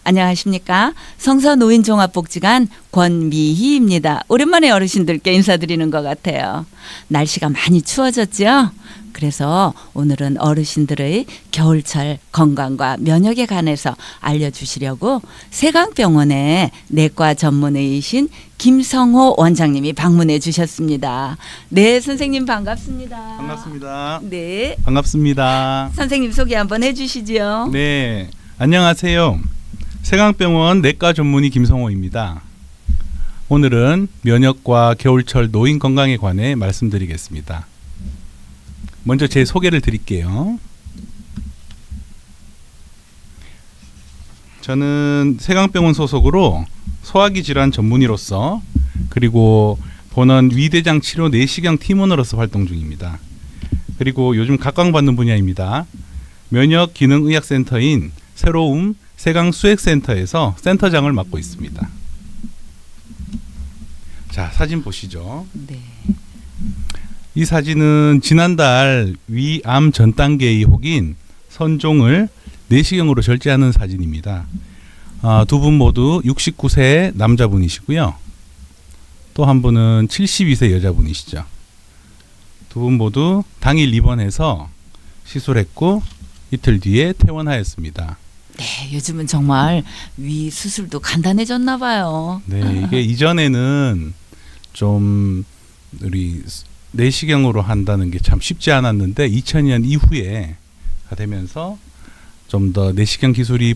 안녕하십니까. 성서노인종합복지관 권미희입니다. 오랜만에 어르신들께 인사드리는 것 같아요. 날씨가 많이 추워졌죠? 그래서 오늘은 어르신들의 겨울철 건강과 면역에 관해서 알려주시려고 세강병원의 내과 전문의이신 김성호 원장님이 방문해 주셨습니다. 네, 선생님 반갑습니다. 반갑습니다. 네. 반갑습니다. 선생님 소개 한번 해주시죠. 네, 안녕하세요. 세강병원 내과 전문의 김성호입니다. 오늘은 면역과 겨울철 노인 건강에 관해 말씀드리겠습니다. 먼저 제 소개를 드릴게요. 저는 세강병원 소속으로 소화기 질환 전문의로서 그리고 본원 위대장 치료 내시경 팀원으로서 활동 중입니다. 그리고 요즘 각광받는 분야입니다. 면역기능의학센터인 새로움 세강수액센터에서 센터장을 맡고 있습니다. 자, 사진 보시죠. 네. 이 사진은 지난달 위암 전 단계의 혹인 선종을 내시경으로 절제하는 사진입니다. 두 분 모두 69세 남자분이시고요. 또 한 분은 72세 여자분이시죠. 두 분 모두 당일 입원해서 시술했고 이틀 뒤에 퇴원하였습니다. 네, 요즘은 정말 위 수술도 간단해졌나 봐요. 네, 이게 이전에는 좀 우리 내시경으로 한다는 게 참 쉽지 않았는데 2000년 이후에 되면서 좀 더 내시경 기술이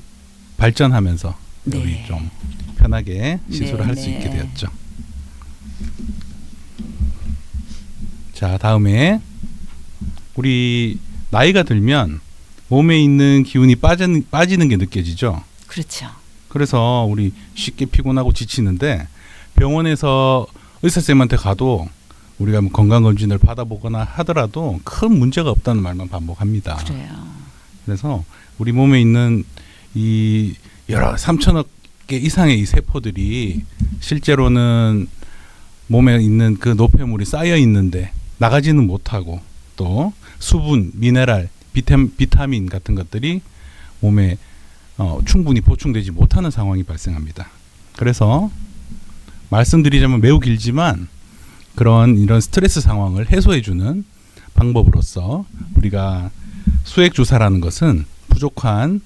발전하면서 네. 우리 좀 편하게 시술을 네, 할 수 네. 있게 되었죠. 자, 다음에 우리 나이가 들면 몸에 있는 기운이 빠지는 게 느껴지죠. 그렇죠. 그래서 우리 쉽게 피곤하고 지치는데 병원에서 의사쌤한테 가도 우리가 뭐 건강검진을 받아보거나 하더라도 큰 문제가 없다는 말만 반복합니다. 그래요. 그래서 우리 몸에 있는 이 여러 3천억 개 이상의 이 세포들이 실제로는 몸에 있는 그 노폐물이 쌓여 있는데 나가지는 못하고 또 수분, 미네랄, 비타민 같은 것들이 몸에 충분히 보충되지 못하는 상황이 발생합니다. 그래서 말씀드리자면 매우 길지만 이런 스트레스 상황을 해소해주는 방법으로서 우리가 수액 주사라는 것은 부족한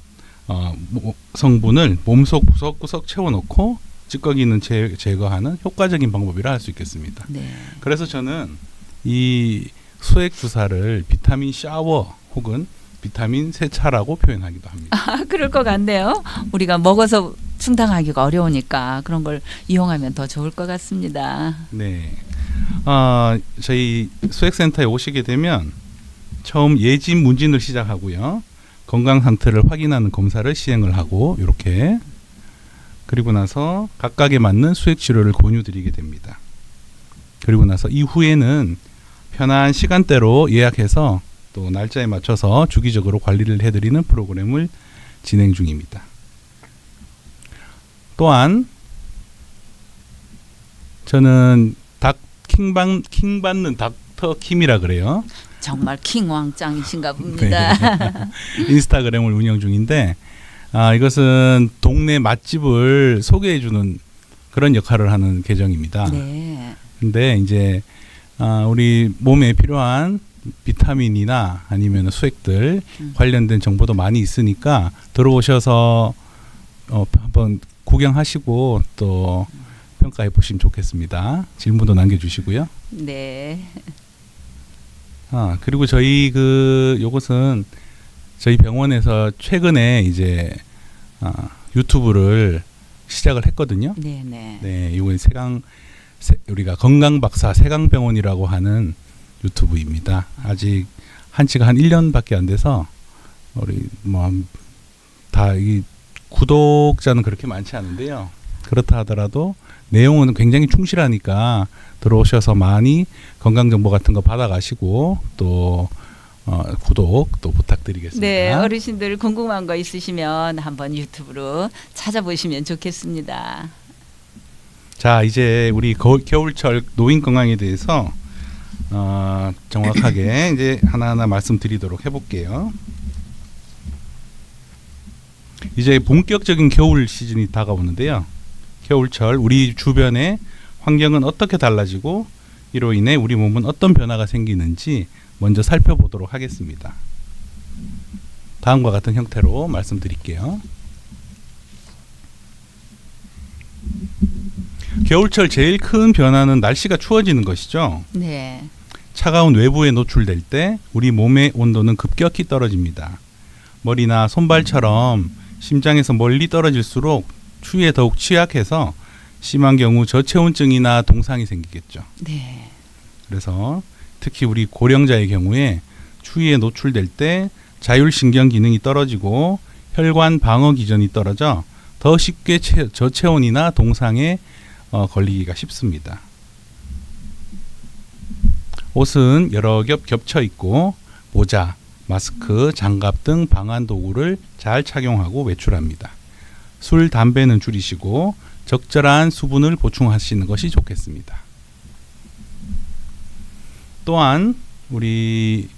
성분을 몸속 구석구석 채워놓고 찌꺼기는 제거하는 효과적인 방법이라 할 수 있겠습니다. 네. 그래서 저는 이 수액 주사를 비타민 샤워 혹은 비타민 세차라고 표현하기도 합니다. 아, 그럴 것 같네요. 우리가 먹어서 충당하기가 어려우니까 그런 걸 이용하면 더 좋을 것 같습니다. 네. 저희 수액센터에 오시게 되면 처음 예진 문진을 시작하고요. 건강 상태를 확인하는 검사를 시행을 하고 이렇게 그리고 나서 각각에 맞는 수액 치료를 권유드리게 됩니다. 그리고 나서 이후에는 편한 시간대로 예약해서 또 날짜에 맞춰서 주기적으로 관리를 해드리는 프로그램을 진행 중입니다. 또한 저는 킹 받는 닥터 킴이라 그래요. 정말 킹왕짱이신가 봅니다. 네. 인스타그램을 운영 중인데 이것은 동네 맛집을 소개해주는 그런 역할을 하는 계정입니다. 네. 근데 이제 우리 몸에 필요한 비타민이나 아니면 수액들 관련된 정보도 많이 있으니까 들어오셔서 한번 구경하시고 또 평가해 보시면 좋겠습니다. 질문도 남겨주시고요. 네. 그리고 저희 요것은 저희 병원에서 최근에 이제 유튜브를 시작을 했거든요. 네, 네. 네, 이건 우리가 건강박사 세강병원이라고 하는 유튜브입니다. 아직 한지가 한 1년밖에 안 돼서 우리 이 구독자는 그렇게 많지 않은데요. 그렇다 하더라도 내용은 굉장히 충실하니까 들어오셔서 많이 건강 정보 같은 거 받아가시고 또 구독 또 부탁드리겠습니다. 네, 어르신들 궁금한 거 있으시면 한번 유튜브로 찾아보시면 좋겠습니다. 자, 이제 우리 겨울철 노인 건강에 대해서 정확하게 이제 하나하나 말씀드리도록 해볼게요. 이제 본격적인 겨울 시즌이 다가오는데요. 겨울철 우리 주변의 환경은 어떻게 달라지고 이로 인해 우리 몸은 어떤 변화가 생기는지 먼저 살펴보도록 하겠습니다. 다음과 같은 형태로 말씀드릴게요. 겨울철 제일 큰 변화는 날씨가 추워지는 것이죠. 네. 차가운 외부에 노출될 때 우리 몸의 온도는 급격히 떨어집니다. 머리나 손발처럼 심장에서 멀리 떨어질수록 추위에 더욱 취약해서 심한 경우 저체온증이나 동상이 생기겠죠. 네. 그래서 특히 우리 고령자의 경우에 추위에 노출될 때 자율신경 기능이 떨어지고 혈관 방어 기전이 떨어져 더 쉽게 저체온이나 동상에 걸리기가 쉽습니다. 옷은 여러 겹 겹쳐 입고 모자, 마스크, 장갑 등 방한 도구를 잘 착용하고 외출합니다. 술, 담배는 줄이시고 적절한 수분을 보충하시는 것이 좋겠습니다. 또한 우리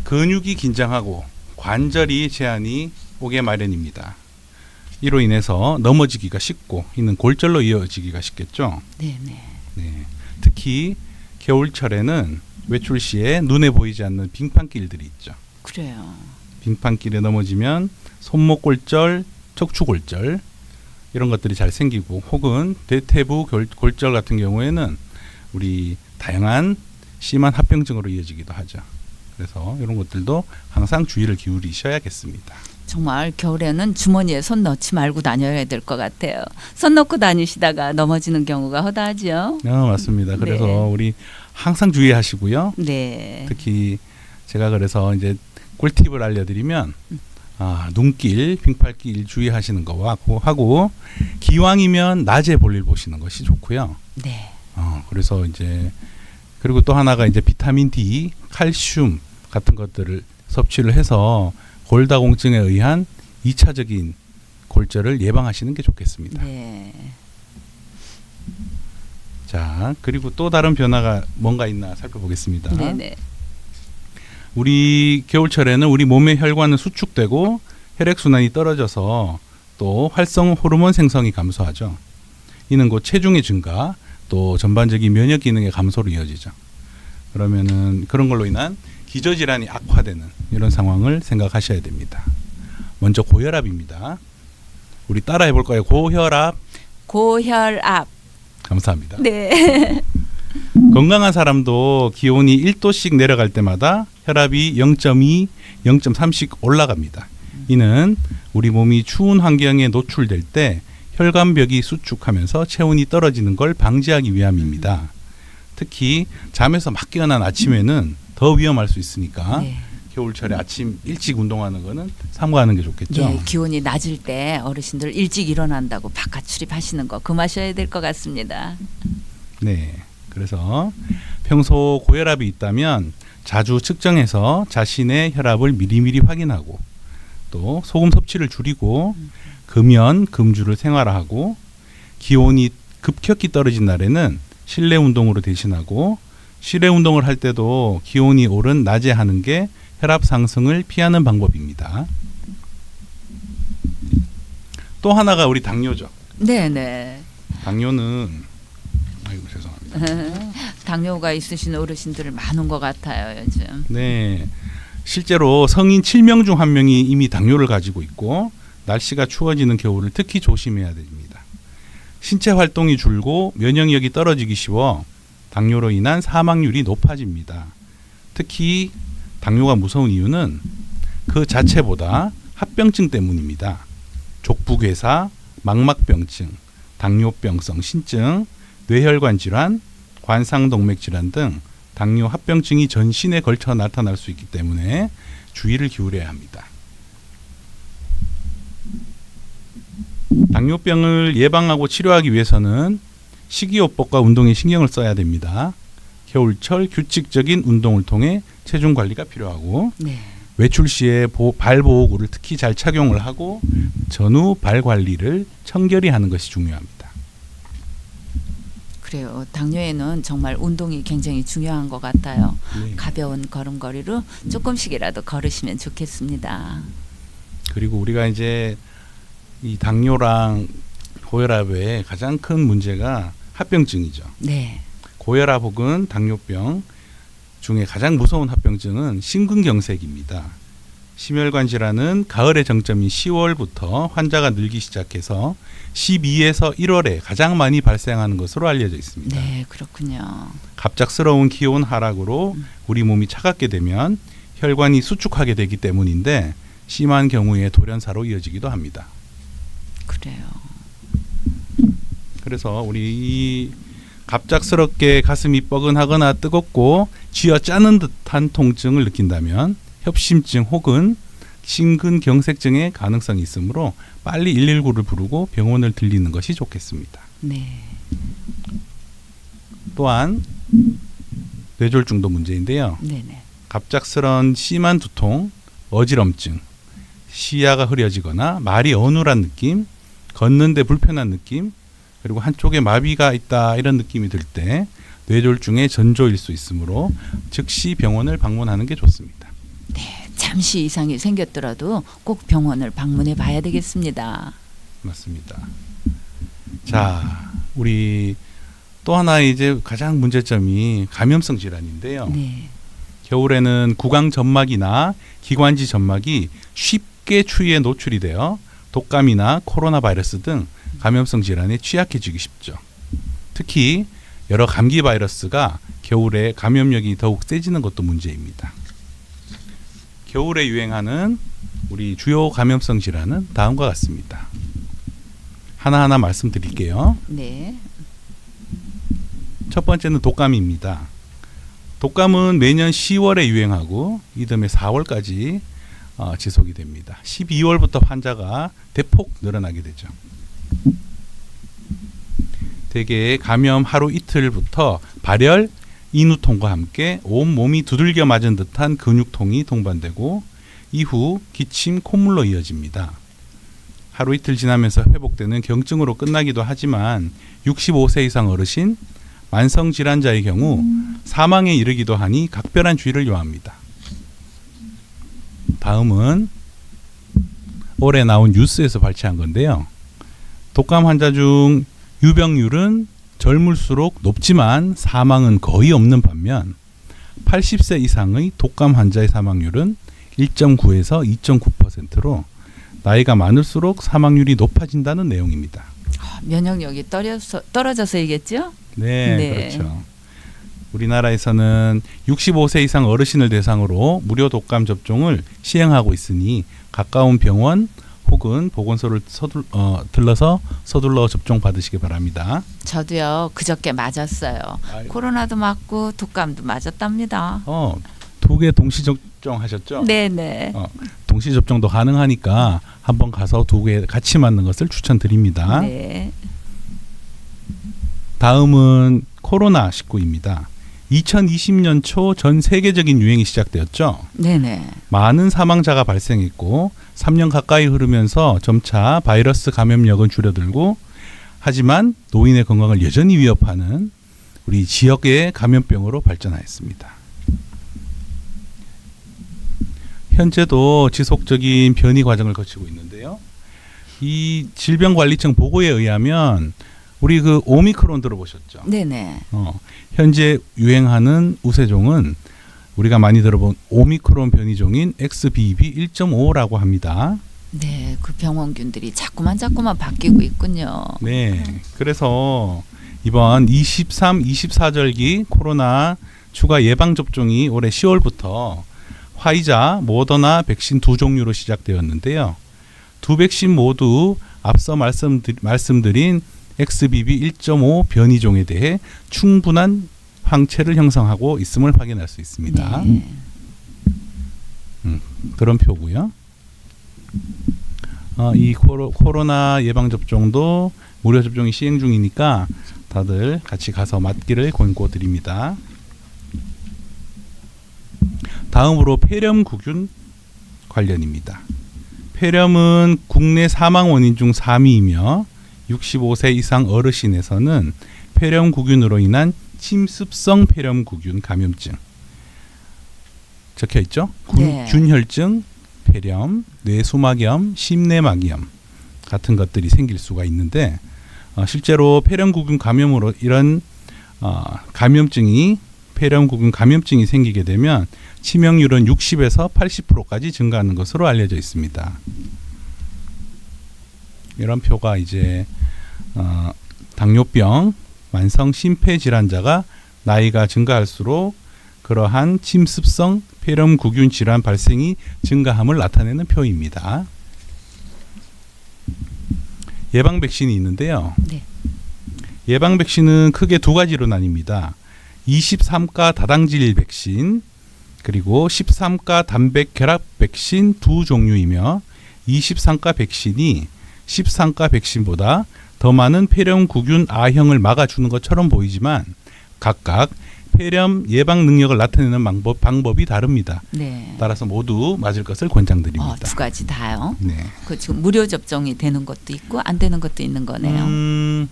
근육이 긴장하고 관절이 제한이 오게 마련입니다. 이로 인해서 넘어지기가 쉽고 이는 골절로 이어지기가 쉽겠죠. 네네. 네. 특히 겨울철에는 외출 시에 눈에 보이지 않는 빙판길들이 있죠. 그래요. 빙판길에 넘어지면 손목 골절, 척추 골절 이런 것들이 잘 생기고 혹은 대퇴부 골절 같은 경우에는 우리 다양한 심한 합병증으로 이어지기도 하죠. 그래서 이런 것들도 항상 주의를 기울이셔야겠습니다. 정말 겨울에는 주머니에 손 넣지 말고 다녀야 될 것 같아요. 손 넣고 다니시다가 넘어지는 경우가 허다하죠. 맞습니다. 그래서 네. 우리 항상 주의하시고요. 네. 특히 제가 그래서 이제 꿀팁을 알려드리면 눈길, 빙판길 주의하시는 거와 하고 기왕이면 낮에 볼일 보시는 것이 좋고요. 네. 그래서 이제 그리고 또 하나가 이제 비타민 D, 칼슘 같은 것들을 섭취를 해서 골다공증에 의한 2차적인 골절을 예방하시는 게 좋겠습니다. 네. 자, 그리고 또 다른 변화가 뭔가 있나 살펴보겠습니다. 네네. 우리 겨울철에는 우리 몸의 혈관은 수축되고 혈액순환이 떨어져서 또 활성 호르몬 생성이 감소하죠. 이는 곧 체중의 증가, 또 전반적인 면역 기능의 감소로 이어지죠. 그러면은 그런 걸로 인한 기저질환이 악화되는 이런 상황을 생각하셔야 됩니다. 먼저 고혈압입니다. 우리 따라해 볼까요? 고혈압. 고혈압. 감사합니다. 네. 건강한 사람도 기온이 1도씩 내려갈 때마다 혈압이 0.2, 0.3씩 올라갑니다. 이는 우리 몸이 추운 환경에 노출될 때 혈관벽이 수축하면서 체온이 떨어지는 걸 방지하기 위함입니다. 특히 잠에서 막 깨어난 아침에는 더 위험할 수 있으니까 네. 겨울철에 아침 일찍 운동하는 거는 삼가하는 게 좋겠죠. 네, 기온이 낮을 때 어르신들 일찍 일어난다고 바깥 출입하시는 거 금하셔야 될 것 같습니다. 네. 그래서 평소 고혈압이 있다면 자주 측정해서 자신의 혈압을 미리미리 확인하고 또 소금 섭취를 줄이고 금연, 금주를 생활화하고 기온이 급격히 떨어진 날에는 실내 운동으로 대신하고 실외 운동을 할 때도 기온이 오른 낮에 하는 게 혈압 상승을 피하는 방법입니다. 또 하나가 우리 당뇨죠. 네네. 당뇨는 아이고 죄송합니다. 당뇨가 있으신 어르신들 많은 것 같아요 요즘. 네, 실제로 성인 7명 중 1명이 이미 당뇨를 가지고 있고 날씨가 추워지는 겨울을 특히 조심해야 됩니다. 신체 활동이 줄고 면역력이 떨어지기 쉬워 당뇨로 인한 사망률이 높아집니다. 특히 당뇨가 무서운 이유는 그 자체보다 합병증 때문입니다. 족부괴사, 망막병증, 당뇨병성 신증, 뇌혈관 질환, 관상동맥 질환 등 당뇨 합병증이 전신에 걸쳐 나타날 수 있기 때문에 주의를 기울여야 합니다. 당뇨병을 예방하고 치료하기 위해서는 식이요법과 운동에 신경을 써야 됩니다. 겨울철 규칙적인 운동을 통해 체중 관리가 필요하고 네. 외출 시에 발 보호구를 특히 잘 착용을 하고 전후 발 관리를 청결히 하는 것이 중요합니다. 그래요. 당뇨에는 정말 운동이 굉장히 중요한 것 같아요. 네. 가벼운 걸음걸이로 조금씩이라도 걸으시면 좋겠습니다. 그리고 우리가 이제 이 당뇨랑 고혈압의 가장 큰 문제가 합병증이죠. 네. 고혈압 혹은 당뇨병 중에 가장 무서운 합병증은 심근경색입니다. 심혈관 질환은 가을의 정점인 10월부터 환자가 늘기 시작해서 12에서 1월에 가장 많이 발생하는 것으로 알려져 있습니다. 네, 그렇군요. 갑작스러운 기온 하락으로 우리 몸이 차갑게 되면 혈관이 수축하게 되기 때문인데 심한 경우에 돌연사로 이어지기도 합니다. 그래요. 그래서 우리 이 갑작스럽게 가슴이 뻐근하거나 뜨겁고 쥐어짜는 듯한 통증을 느낀다면 협심증 혹은 심근경색증의 가능성이 있으므로 빨리 119를 부르고 병원을 들리는 것이 좋겠습니다. 네. 또한 뇌졸중도 문제인데요. 네네. 갑작스런 심한 두통, 어지럼증, 시야가 흐려지거나 말이 어눌한 느낌, 걷는데 불편한 느낌, 그리고 한쪽에 마비가 있다 이런 느낌이 들 때 뇌졸중의 전조일 수 있으므로 즉시 병원을 방문하는 게 좋습니다. 네, 잠시 이상이 생겼더라도 꼭 병원을 방문해 봐야 되겠습니다. 맞습니다. 자, 우리 또 하나 이제 가장 문제점이 감염성 질환인데요. 네. 겨울에는 구강 점막이나 기관지 점막이 쉽게 추위에 노출이 되어 독감이나 코로나 바이러스 등 감염성 질환에 취약해지기 쉽죠. 특히 여러 감기 바이러스가 겨울에 감염력이 더욱 세지는 것도 문제입니다. 겨울에 유행하는 우리 주요 감염성 질환은 다음과 같습니다. 하나하나 말씀드릴게요. 네. 첫 번째는 독감입니다. 독감은 매년 10월에 유행하고 이듬해 4월까지 지속이 됩니다. 12월부터 환자가 대폭 늘어나게 되죠. 대개 감염 하루 이틀부터 발열, 인후통과 함께 온몸이 두들겨 맞은 듯한 근육통이 동반되고 이후 기침, 콧물로 이어집니다. 하루 이틀 지나면서 회복되는 경증으로 끝나기도 하지만 65세 이상 어르신, 만성 질환자의 경우 사망에 이르기도 하니 각별한 주의를 요합니다. 다음은 올해 나온 뉴스에서 발췌한 건데요. 독감 환자 중 유병률은 젊을수록 높지만 사망은 거의 없는 반면 80세 이상의 독감 환자의 사망률은 1.9에서 2.9%로 나이가 많을수록 사망률이 높아진다는 내용입니다. 면역력이 떨어져서이겠죠? 네, 네. 그렇죠. 우리나라에서는 65세 이상 어르신을 대상으로 무료 독감 접종을 시행하고 있으니 가까운 병원 혹은 보건소를 들러서 서둘러 접종 받으시기 바랍니다. 저도요 그저께 맞았어요. 아이고. 코로나도 맞고 독감도 맞았답니다. 두 개 동시 접종하셨죠? 네네. 동시 접종도 가능하니까 한번 가서 두 개 같이 맞는 것을 추천드립니다. 네. 다음은 코로나19입니다. 2020년 초 전 세계적인 유행이 시작되었죠. 네네. 많은 사망자가 발생했고 3년 가까이 흐르면서 점차 바이러스 감염력은 줄어들고 하지만 노인의 건강을 여전히 위협하는 우리 지역의 감염병으로 발전하였습니다. 현재도 지속적인 변이 과정을 거치고 있는데요. 이 질병관리청 보고에 의하면 우리 그 오미크론 들어보셨죠? 네네. 현재 유행하는 우세종은 우리가 많이 들어본 오미크론 변이종인 XBB 1.5라고 합니다. 네, 그 병원균들이 자꾸만 바뀌고 있군요. 네, 그래서 이번 23, 24절기 코로나 추가 예방 접종이 올해 10월부터 화이자, 모더나 백신 두 종류로 시작되었는데요. 두 백신 모두 앞서 말씀드린 XBB 1.5 변이종에 대해 충분한 항체를 형성하고 있음을 확인할 수 있습니다. 네. 그런 표고요. 이 코로나 예방 접종도 무료 접종이 시행 중이니까 다들 같이 가서 맞기를 권고드립니다. 다음으로 폐렴구균 관련입니다. 폐렴은 국내 사망 원인 중 3위이며 65세 이상 어르신에서는 폐렴구균으로 인한 침습성 폐렴구균 감염증 적혀 있죠. 네. 균혈증, 폐렴, 뇌수막염, 심내막염 같은 것들이 생길 수가 있는데 실제로 폐렴구균 감염으로 이런 감염증이 폐렴구균 감염증이 생기게 되면 치명률은 60에서 80%까지 증가하는 것으로 알려져 있습니다. 이런 표가 이제 당뇨병, 만성 심폐질환자가 나이가 증가할수록 그러한 침습성 폐렴구균 질환 발생이 증가함을 나타내는 표입니다. 예방 백신이 있는데요. 네. 예방 백신은 크게 두 가지로 나뉩니다. 23가 다당질 백신 그리고 13가 단백 결합 백신 두 종류이며 23가 백신이 13가 백신보다 더 많은 폐렴구균 A형을 막아주는 것처럼 보이지만 각각 폐렴 예방 능력을 나타내는 방법이 다릅니다. 네. 따라서 모두 맞을 것을 권장드립니다. 두 가지 다요. 네. 그 지금 무료 접종이 되는 것도 있고 안 되는 것도 있는 거네요.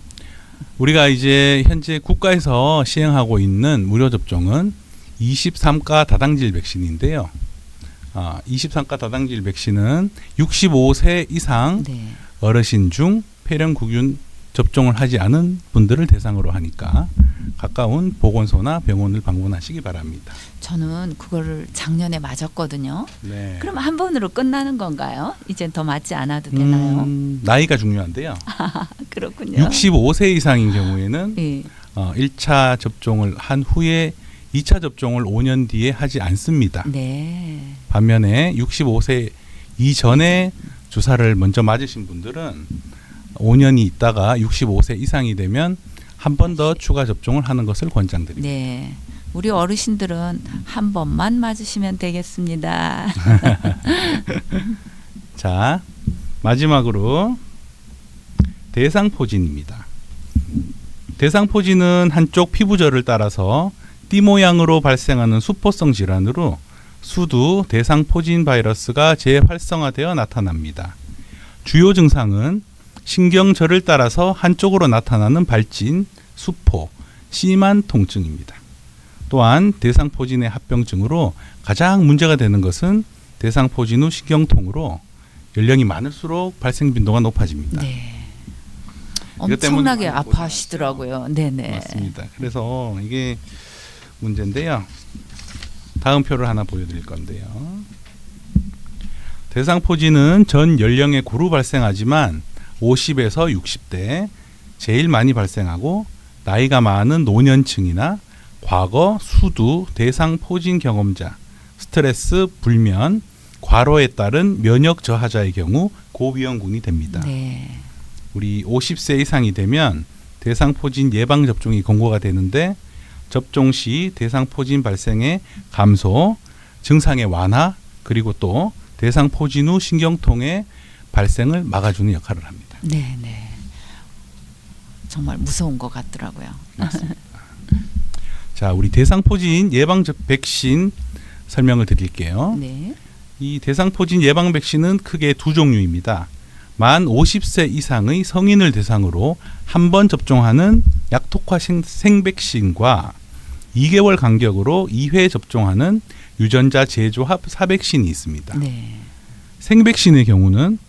우리가 이제 현재 국가에서 시행하고 있는 무료 접종은 23가 다당질 백신인데요. 23가 다당질 백신은 65세 이상 네. 어르신 중 폐렴구균 접종을 하지 않은 분들을 대상으로 하니까 가까운 보건소나 병원을 방문하시기 바랍니다. 저는 그거를 작년에 맞았거든요. 네. 그럼 한 번으로 끝나는 건가요? 이젠 더 맞지 않아도 되나요? 나이가 중요한데요. 그렇군요. 65세 이상인 경우에는 예. 1차 접종을 한 후에 2차 접종을 5년 뒤에 하지 않습니다. 네. 반면에 65세 이전에 주사를 먼저 맞으신 분들은 5년이 있다가 65세 이상이 되면 한 번 더 추가 접종을 하는 것을 권장드립니다. 네. 우리 어르신들은 한 번만 맞으시면 되겠습니다. 자, 마지막으로 대상포진입니다. 대상포진은 한쪽 피부절을 따라서 띠 모양으로 발생하는 수포성 질환으로 수두 대상포진 바이러스가 재활성화되어 나타납니다. 주요 증상은 신경절을 따라서 한쪽으로 나타나는 발진, 수포, 심한 통증입니다. 또한 대상포진의 합병증으로 가장 문제가 되는 것은 대상포진 후 신경통으로 연령이 많을수록 발생 빈도가 높아집니다. 네. 이것 때문에 엄청나게 많이 아파하시더라고요. 네네. 맞습니다. 그래서 이게 문제인데요. 다음 표를 하나 보여드릴 건데요. 대상포진은 전 연령의 고루 발생하지만 50에서 60대 제일 많이 발생하고 나이가 많은 노년층이나 과거 수두 대상포진 경험자, 스트레스, 불면, 과로에 따른 면역 저하자의 경우 고위험군이 됩니다. 네. 우리 50세 이상이 되면 대상포진 예방 접종이 권고가 되는데 접종 시 대상포진 발생의 감소, 증상의 완화, 그리고 또 대상포진 후 신경통의 발생을 막아주는 역할을 합니다. 네네. 정말 무서운 것 같더라고요. 맞습니다. 자, 우리 대상포진 예방 백신 설명을 드릴게요. 네. 이 대상포진 예방 백신은 크게 두 종류입니다. 만 50세 이상의 성인을 대상으로 한 번 접종하는 약톡화 생백신과 2개월 간격으로 2회 접종하는 유전자 재조합 사백신이 있습니다. 네. 생백신의 경우는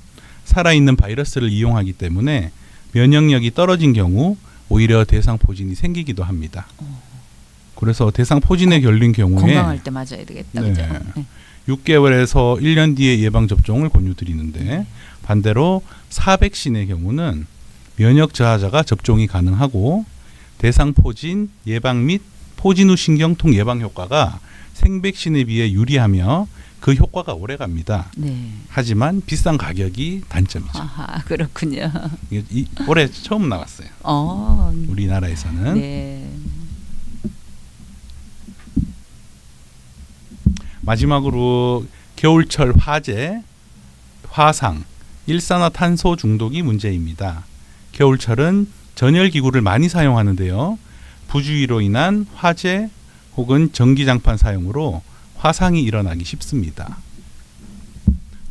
살아있는 바이러스를 이용하기 때문에 면역력이 떨어진 경우 오히려 대상포진이 생기기도 합니다. 그래서 대상포진에 걸린 경우에 건강할 때 맞아야 되겠다. 네. 그죠? 네. 6개월에서 1년 뒤에 예방접종을 권유드리는데 반대로 사백신의 경우는 면역 저하자가 접종이 가능하고 대상포진 예방 및 포진 후 신경통 예방 효과가 생백신에 비해 유리하며 그 효과가 오래갑니다. 네. 하지만 비싼 가격이 단점이죠. 아하, 그렇군요. 올해 처음 나왔어요. 우리나라에서는. 네. 마지막으로 겨울철 화재, 화상, 일산화탄소 중독이 문제입니다. 겨울철은 전열기구를 많이 사용하는데요. 부주의로 인한 화재 혹은 전기장판 사용으로 화상이 일어나기 쉽습니다.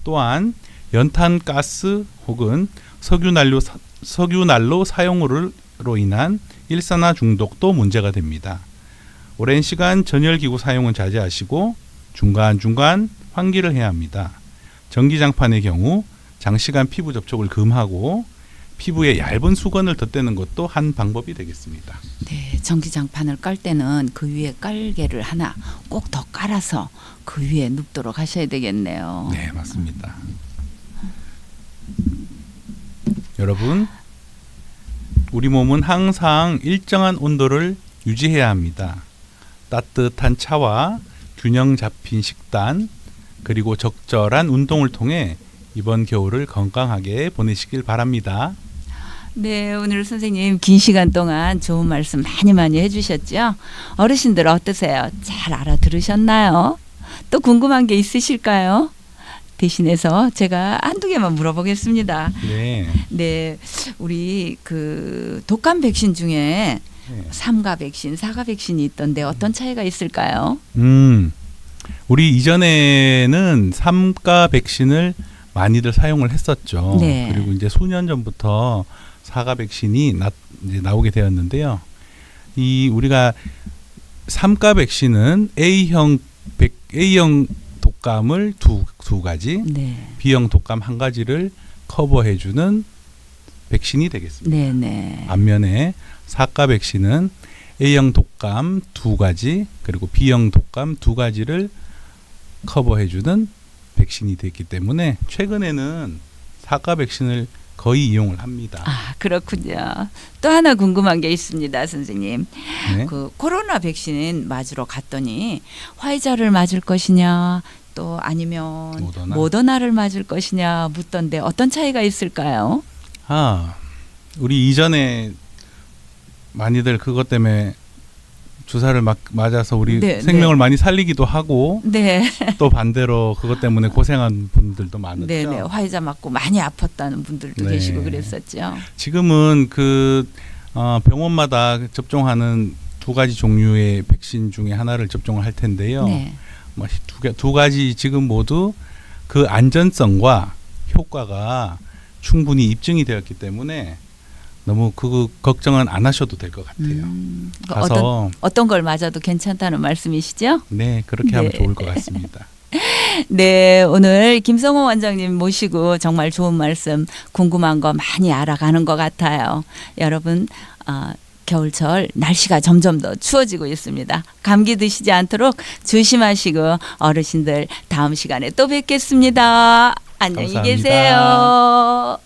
또한 연탄가스 혹은 석유난로 사용으로 인한 일산화 중독도 문제가 됩니다. 오랜 시간 전열기구 사용은 자제하시고 중간중간 환기를 해야 합니다. 전기장판의 경우 장시간 피부 접촉을 금하고 피부에 얇은 수건을 덧대는 것도 한 방법이 되겠습니다. 네, 전기장판을 깔 때는 그 위에 깔개를 하나 꼭 더 깔아서 그 위에 눕도록 하셔야 되겠네요. 네, 맞습니다. 여러분, 우리 몸은 항상 일정한 온도를 유지해야 합니다. 따뜻한 차와 균형 잡힌 식단, 그리고 적절한 운동을 통해 이번 겨울을 건강하게 보내시길 바랍니다. 네, 오늘 선생님 긴 시간 동안 좋은 말씀 많이 해주셨죠? 어르신들 어떠세요? 잘 알아들으셨나요? 또 궁금한 게 있으실까요? 대신해서 제가 한두 개만 물어보겠습니다. 네. 네, 우리 그 독감 백신 중에 네. 3가 백신, 4가 백신이 있던데 어떤 차이가 있을까요? 우리 이전에는 3가 백신을 많이들 사용을 했었죠. 네. 그리고 이제 수년 전부터 4가 백신이 이제 나오게 되었는데요. 이 우리가 3가 백신은 A형 독감을 두 가지, 네. B형 독감 한 가지를 커버해주는 백신이 되겠습니다. 네네. 반면에 4가 백신은 A형 독감 두 가지, 그리고 B형 독감 두 가지를 커버해주는 백신이 됐기 때문에 최근에는 4가 백신을 거의 이용을 합니다. 아, 그렇군요. 또 하나 궁금한 게 있습니다, 선생님. 네. 그 코로나 백신 맞으러 갔더니 화이자를 맞을 것이냐, 또 아니면 모더나를 맞을 것이냐 묻던데 어떤 차이가 있을까요? 우리 이전에 많이들 그것 때문에 주사를 맞아서 우리 네, 생명을 많이 살리기도 하고 네. 또 반대로 그것 때문에 고생한 분들도 많았죠. 네네. 화이자 맞고 많이 아팠다는 분들도 네. 계시고 그랬었죠. 지금은 병원마다 접종하는 두 가지 종류의 백신 중에 하나를 접종을 할 텐데요. 네. 두 가지 지금 모두 그 안전성과 효과가 충분히 입증이 되었기 때문에 너무 그 걱정은 안 하셔도 될 것 같아요. 가서 어떤 걸 맞아도 괜찮다는 말씀이시죠? 네, 그렇게 하면 좋을 것 같습니다. 네, 오늘 김성호 원장님 모시고 정말 좋은 말씀, 궁금한 거 많이 알아가는 것 같아요. 여러분, 겨울철 날씨가 점점 더 추워지고 있습니다. 감기 드시지 않도록 조심하시고 어르신들 다음 시간에 또 뵙겠습니다. 안녕히 감사합니다. 계세요.